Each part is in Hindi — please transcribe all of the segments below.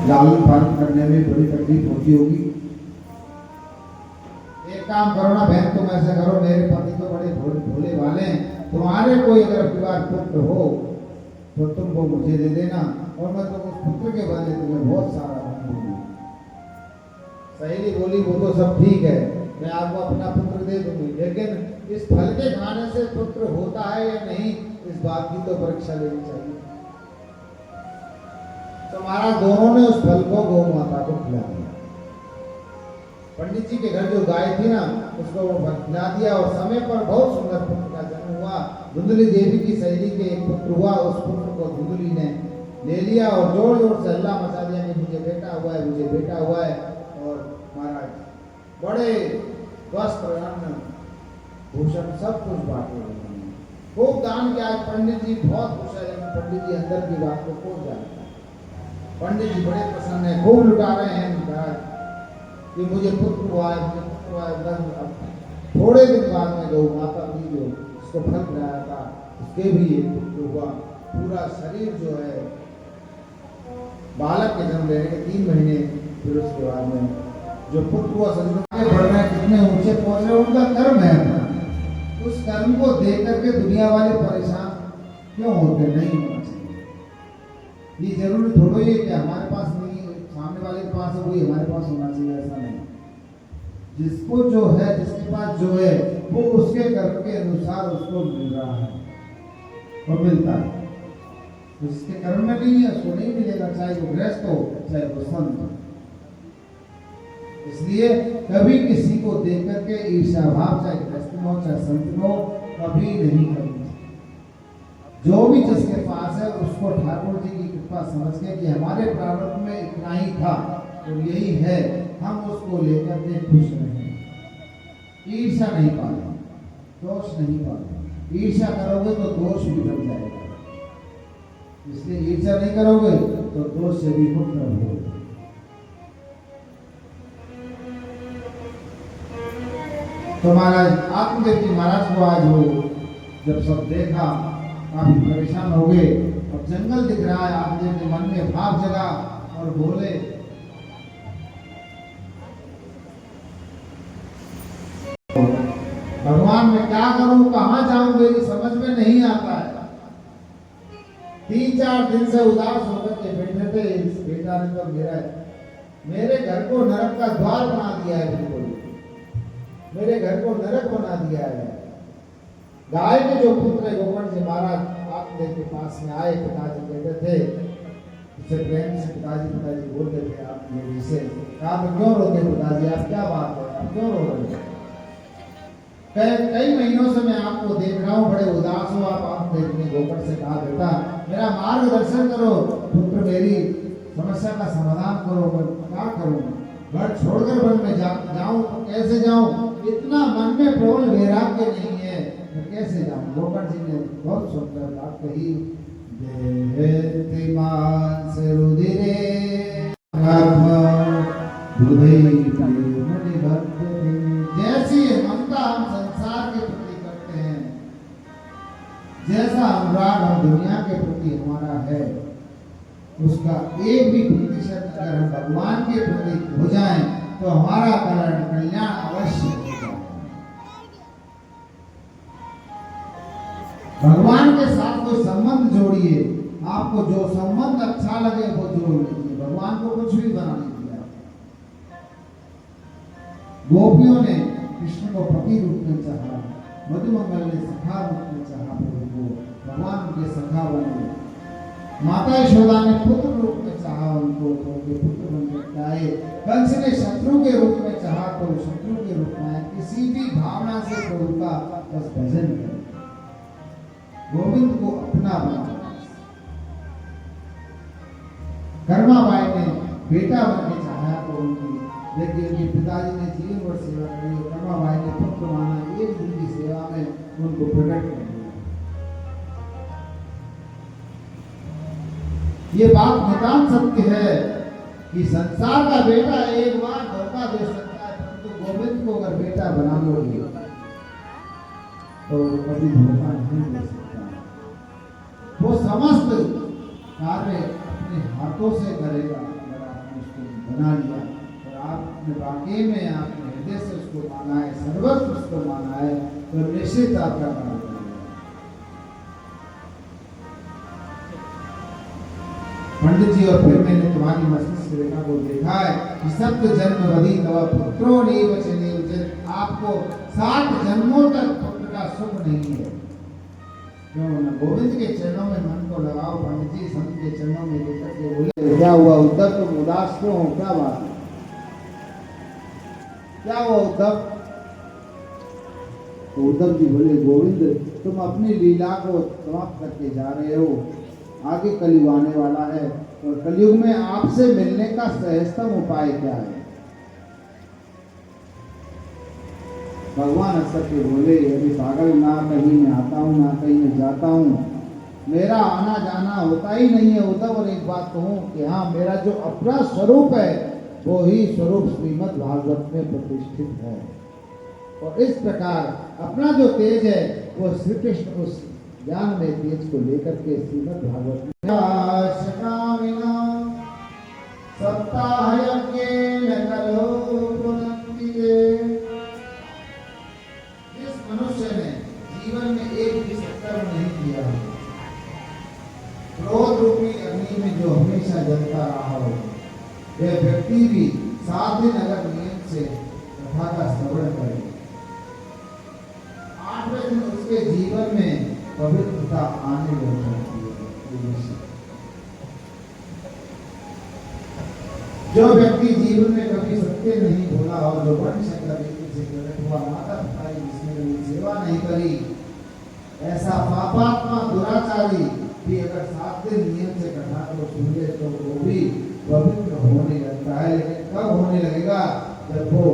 लालन पालन करने में बड़ी तकलीफ होती होगी। एक काम करो ना बहन, तुम ऐसा करो, मेरे पति तो बड़े भोले वाले हैं, तुम्हारे कोई अगर परिवार पुत्र हो तो तुम वो मुझे दे देना और मैं तो उस पुत्र के बदले तुम्हें बहुत सारा धन दूंगी। सहेली बोली वो तो सब ठीक है, मैं आपको अपना पुत्र दे दूंगी, लेकिन इस फल के खाने से पुत्र होता है या नहीं, इस बात की तो परीक्षा लेनी चाहिए। तो महाराज दोनों ने उस फल को गौ माता को खिला दिया। पंडित जी के घर जो गाय थी ना, उसको वो फल खिला दिया और समय पर बहुत सुंदर पुत्र का जन्म हुआ। धुंधली देवी की सहेली के एक पुत्र हुआ। उस पुत्र को धुंधली ने ले लिया और जोर जोर से हल्ला मचा दिया कि मुझे बेटा हुआ है, मुझे बेटा हुआ है। और महाराज बड़े वस्त्र अन्न भूषण सब कुछ बांटे, खूब दान किया। पंडित जी बहुत खुश है, लेकिन पंडित जी अंदर की बात को खोज जाता है। पंडित जी बड़े प्रसन्न है, खूब लुटा रहे हैं महाराज कि मुझे पुत्र हुआ है, मुझे पुत्र हुआ है। थोड़े दिन बाद में गौ माता भी जो उसको फल खिलाया था, उसके भी एक पुत्र हुआ। पूरा शरीर जो है बालक के जन्म लेने के 3 महीने फिर उसके बाद में जो पुत्र हुआ, सजनों आगे बढ़ रहे हैं, कितने ऊंचे पहुंच रहे, उनका कर्म है अपना। उस कर्म को देख करके दुनिया वाले परेशान क्यों होते, नहीं होना चाहिए। ये जरूरी थोड़ा ही है कि हमारे पास नहीं, सामने वाले के पास है वही हमारे पास होना चाहिए, ऐसा नहीं। जिसको जो है, जिसके पास जो है, वो उसके कर्म के अनुसार उसको मिल रहा है और मिलता है। तो जिसके कर्म में नहीं है उसको नहीं मिलेगा, चाहे वो गृहस्थ हो चाहे वो संत हो। इसलिए कभी किसी को देख करके ईर्ष्या भाव, चाहे गृहस्थ में हो चाहे संत में हो, कभी नहीं करनी। जो भी जिसके पास है उसको ठाकुर जी की कृपा समझ के कि हमारे प्रारब्ध में इतना ही था और यही है, हम उसको लेकर के खुश रहें। ईर्ष्या नहीं पालें, दोष नहीं पालें। ईर्ष्या करोगे तो दोष भी बढ़ जाएगा, इसलिए ईर्ष्या नहीं करोगे तो दोष से भी मुक्त रहोगे। तो महाराज आत्मदेव जी महाराज को आज हो जब सब देखा, काफी परेशान हो गए। अब जंगल दिख रहा है, आत्मदेव के मन में भाव जगा और बोले, भगवान मैं क्या करूं, कहां जाऊं, मेरी समझ में नहीं आता है। 3-4 दिन से उदास होकर के बैठे थे। इस बेटा ने तो मेरे घर को नरक का द्वार बना दिया है, बिल्कुल मेरे घर को नरक बना दिया है। गाय के जो पुत्र है गोवर्धन जी महाराज आत्मदेव के पास में आए। पिताजी कहते थे, उससे प्रेम से पिताजी बोलते थे आत्मदेव जी से, कहा तो क्यों रोते पिताजी, आप क्या बात है, आप क्यों रो रहे हैं? कई महीनों से मैं आपको देख रहा हूँ, बड़े उदास हो आप। आत्मदेव ने गोवर्धन से कहा, बेटा मेरा मार्गदर्शन करो, पुत्र मेरी समस्या का समाधान करो, मैं क्या करूँ? घर छोड़कर वन में जाऊं तो कैसे जाऊं? इतना मन में प्रबल वैराग्य नहीं है, मैं कैसे जाऊं? गोवर्धन जी ने बहुत सुंदर बात कही, जैसी ममता हम संसार के प्रति करते हैं, जैसा अनुराग हम दुनिया के प्रति हमारा है, उसका 1 भी प्रतिशत अगर हम भगवान के प्रति हो जाएं तो हमारा कल्याण अवश्य होगा। भगवान के साथ कोई संबंध जोड़िए, आपको जो संबंध अच्छा लगे वो जोड़ लीजिए। भगवान को कुछ भी बना नहीं दिया। गोपियों ने कृष्ण को पति रूप में चाहा, मधुमंगल ने सखा रूप में चाहा, प्रभु को भगवान के सखा बने। माता यशोदा ने पुत्र रूप में चाहा उनको, तो उनके पुत्र बन करके आए। कंस ने शत्रु के रूप में चाहा तो शत्रु के रूप में आए। किसी भी भावना से प्रभु का बस भजन करें, गोविंद को अपना बना। कर्माबाई ने बेटा बन के चाहा तो उनकी, लेकिन उनके पिताजी ने जीवन भर सेवा करी। कर्माबाई ने पुत्र माना, एक दिन की सेवा में उनको प्रकट कर दिया। ये बात नितांत सत्य है कि संसार का बेटा एक बार धोखा दे सकता है, परंतु गोविंद को अगर बेटा बना लोगे तो कभी धोखा नहीं दे सकता। वो समस्त कार्य अपने हाथों से करेगा अगर आप बना लिया और आपने वाकई में आपने हृदय से उसको माना है, सर्वस्व उसको माना है, तो निश्चित आपका बना लिया। पंडित जी, और फिर मैंने तुम्हारी मस्तिष्क रेखा को देखा है कि सप्त जन्म वधि तव पुत्रो नीव चनीव जन, आपको 60 जन्मों तक पुत्र का सुख नहीं है। क्यों ना गोविंद के चरणों में मन को लगाओ। पंडित जी संत के चरणों में लेकर के बोले, क्या हुआ उद्धव, तुम उदास क्यों हो, क्या बात है, क्या हुआ उद्धव? तो उद्धव जी बोले, गोविंद तुम अपनी लीला को समाप्त करके जा रहे हो, आगे कलयुग आने वाला है और कलयुग में आपसे मिलने का सहजतम उपाय क्या है? भगवान हंस के बोले, अभी पागल, ना कहीं मैं आता हूँ ना कहीं मैं जाता हूँ, मेरा आना जाना होता ही नहीं है उद्धव। और एक बात कहूँ कि हाँ, मेरा जो अपना स्वरूप है वो ही स्वरूप श्रीमद् भागवत में प्रतिष्ठित है। और इस प्रकार अपना जो तेज है वो श्री कृष्ण उस ज्ञान में तेज को लेकर के श्रीमद् भागवत में सप्ताह जिस मनुष्य ने जीवन में एक भी सत्कर्म नहीं किया, क्रोध रूपी अग्नि में जो हमेशा जलता रहा हो, वह व्यक्ति भी 7 दिन अगर नियम से कथा का श्रवण करे, 8वें दिन उसके जीवन में पवित्रता आने लग जाती है। जो व्यक्ति जीवन में कभी सत्य नहीं बोला और जो वंश व्यक्ति से प्रकट हुआ, माता पिता की जिसने सेवा नहीं करी, ऐसा पापात्मा दुराचारी भी अगर 7 दिन नियम से कथा को सुन ले तो वो भी पवित्र होने लगता है। लेकिन कब होने लगेगा? जब वो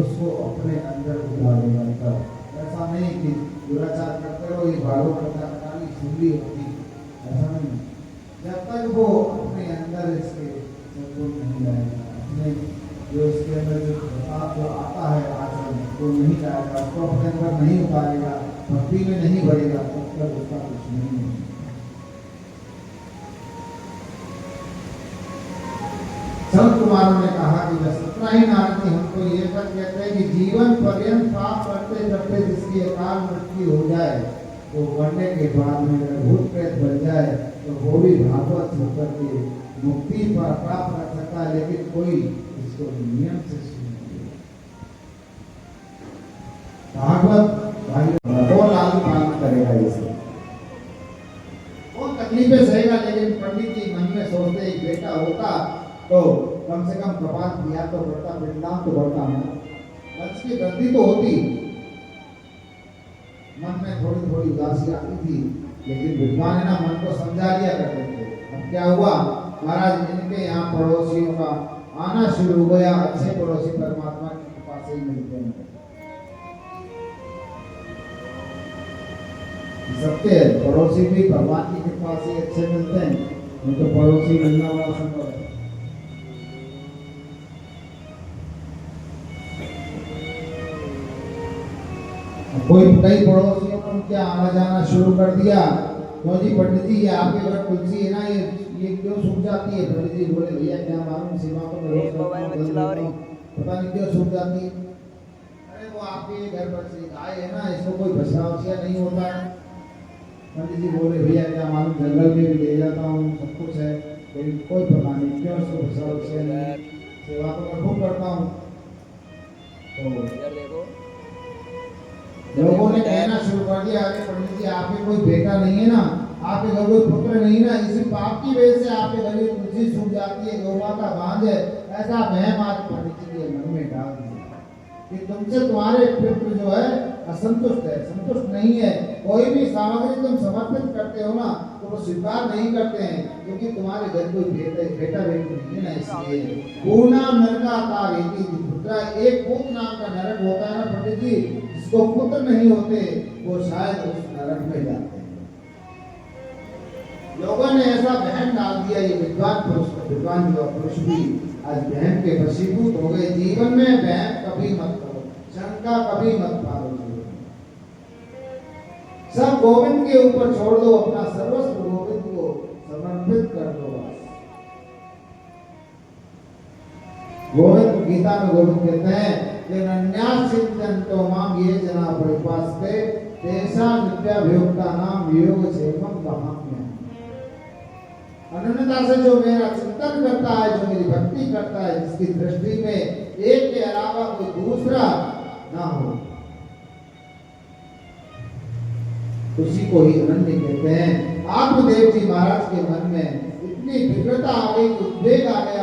उसको अपने अंदर उतारेगा तब। ऐसा नहीं कि दुराचार करते रहो, ये भागवत कथा कहानी सुन ली होती, ऐसा नहीं। जब तक वो अपने अंदर इसके सद्गुण नहीं लाएगा, अपने जो इसके अंदर जो प्रताप जो आता है आचरण वो नहीं लाएगा, उसको अपने अंदर नहीं उतारेगा, भक्ति में नहीं बढ़ेगा, तब तक उसका कुछ नहीं है। संत कुमारों ने कहा कि जब 17 ही नारद जी हमको ये बात कहते हैं कि जीवन पर्यंत पाप करते करते जिसकी अकाल मृत्यु हो जाए, वो मरने के बाद में अगर भूत प्रेत बन जाए तो वो भी भागवत होकर के मुक्ति पर प्राप्त कर सकता है। लेकिन कोई इसको नियम से सुने, भागवत वो लालू पालन करेगा, इसे वो तकलीफें सहेगा। लेकिन पंडित जी मन में सोचते एक बेटा होता तो कम से कम प्रभात किया तो बढ़ता, परिणाम तो बढ़ता है, वंश की वृद्धि तो होती। मन में थोड़ी थोड़ी उदासी आती थी, लेकिन विद्वान है ना, मन को समझा लिया करते थे। अब क्या हुआ महाराज, इनके यहाँ पड़ोसियों का आना शुरू हो गया। अच्छे पड़ोसी परमात्मा की कृपा से ही मिलते हैं, सत्य है। पड़ोसी भी भगवान की कृपा से अच्छे मिलते हैं, नहीं तो पड़ोसी मिलना बड़ा संभव है। कोई कई पड़ोसियों को क्या आना जाना शुरू कर दिया, क्यों जी पंडित जी, ये आपके घर तुलसी है ना, ये क्यों सूख जाती है? पंडित जी बोले, भैया क्या मालूम, सेवा को मैं रोज करता हूं, पता नहीं क्यों सूख जाती है। अरे वो आपके घर पर से गाय है ना, इसको कोई बछड़ा वछड़ा नहीं होता है। पंडित जी बोले, भैया क्या मालूम, जंगल में भी ले जाता हूँ, सब कुछ है, लेकिन कोई पता नहीं क्यों इसको बछड़ा वछड़ा नहीं, सेवा तो मैं खूब करता हूँ। तो लोगों ने कहना शुरू कर दिया, अरे पंडित जी आपके कोई बेटा नहीं है ना, आपके घर कोई पुत्र नहीं ना, इसी पाप की वजह से आपके घर तुलसी सूख जाती है, गौ माता बांध है, ऐसा वहम आज पंडित जी के मन में डाल दिया कि तुमसे तुम्हारे पुत्र जो है असंतुष्ट है, संतुष्ट नहीं है। कोई भी सामग्री तुम समर्पित करते हो ना तो वो स्वीकार नहीं करते हैं, क्योंकि तुम्हारे घर कोई बेटा बेटी नहीं है ना, इसलिए पूर्णा नरका तारेति पुत्रा, एक पूत नाम का नरक होता है ना पंडित जी, जिसको पुत्र नहीं होते वो शायद उस नरक में जाते हैं। लोगों ने ऐसा वहम डाल दिया, ये विद्वान जो पुरुष भी आज वहम के वशीभूत हो गए। जीवन में वहम कभी मत करो, शंका कभी मत पालो, सब गोविंद के ऊपर छोड़ दो, अपना सर्वस्व गोविंद को समर्पित कर दो। गोविंद गीता में गोविंद कहते हैं कि नन्यास चिंतन माम ये जना परिपास्ते तेषा नित्याभियुक्ता नाम योग क्षेमम वहाम्य। अनन्यता से जो मेरा चिंतन करता है, जो मेरी भक्ति करता है, जिसकी दृष्टि में एक के अलावा कोई दूसरा ना हो, उसी को ही अनन्य कहते हैं। आत्मदेव जी महाराज के मन में इतनी विकृता आ गई, उद्वेग आ गया।